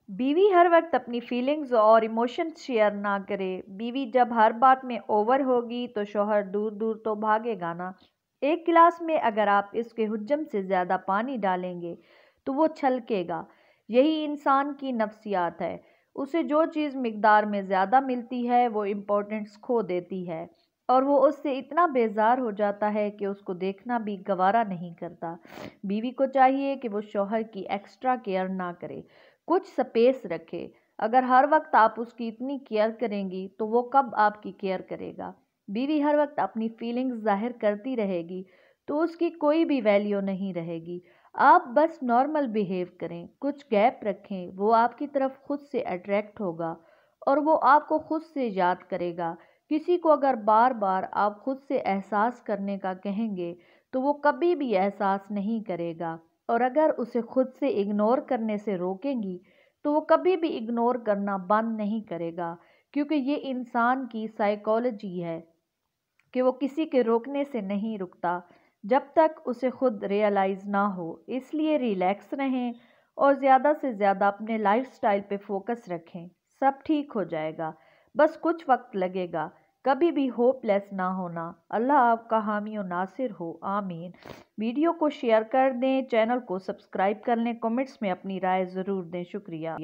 बीवी हर वक्त अपनी फीलिंग्स और इमोशंस शेयर ना करे। बीवी जब हर बात में ओवर होगी तो शौहर दूर दूर तो भागेगा ना। एक गिलास में अगर आप इसके हुज्जम से ज़्यादा पानी डालेंगे तो वो छलकेगा। यही इंसान की नफ्सियात है। उसे जो चीज़ मिकदार में ज़्यादा मिलती है वो इम्पोर्टेंस खो देती है और वो उससे इतना बेजार हो जाता है कि उसको देखना भी गवारा नहीं करता। बीवी को चाहिए कि वो शौहर की एक्स्ट्रा केयर ना करे, कुछ स्पेस रखे। अगर हर वक्त आप उसकी इतनी केयर करेंगी तो वो कब आपकी केयर करेगा। बीवी हर वक्त अपनी फीलिंग्स जाहिर करती रहेगी तो उसकी कोई भी वैल्यू नहीं रहेगी। आप बस नॉर्मल बिहेव करें, कुछ गैप रखें, वो आपकी तरफ खुद से अट्रैक्ट होगा और वो आपको खुद से याद करेगा। किसी को अगर बार बार आप खुद से एहसास करने का कहेंगे तो वो कभी भी एहसास नहीं करेगा, और अगर उसे खुद से इग्नोर करने से रोकेंगी तो वो कभी भी इग्नोर करना बंद नहीं करेगा, क्योंकि ये इंसान की साइकोलॉजी है कि वो किसी के रोकने से नहीं रुकता जब तक उसे खुद रियलाइज़ ना हो। इसलिए रिलैक्स रहें और ज़्यादा से ज़्यादा अपने लाइफस्टाइल पे फोकस रखें। सब ठीक हो जाएगा, बस कुछ वक्त लगेगा। कभी भी होपलेस ना होना। अल्लाह आपका हामी और नासिर हो, आमीन। वीडियो को शेयर कर दें, चैनल को सब्सक्राइब कर लें, कमेंट्स में अपनी राय ज़रूर दें। शुक्रिया।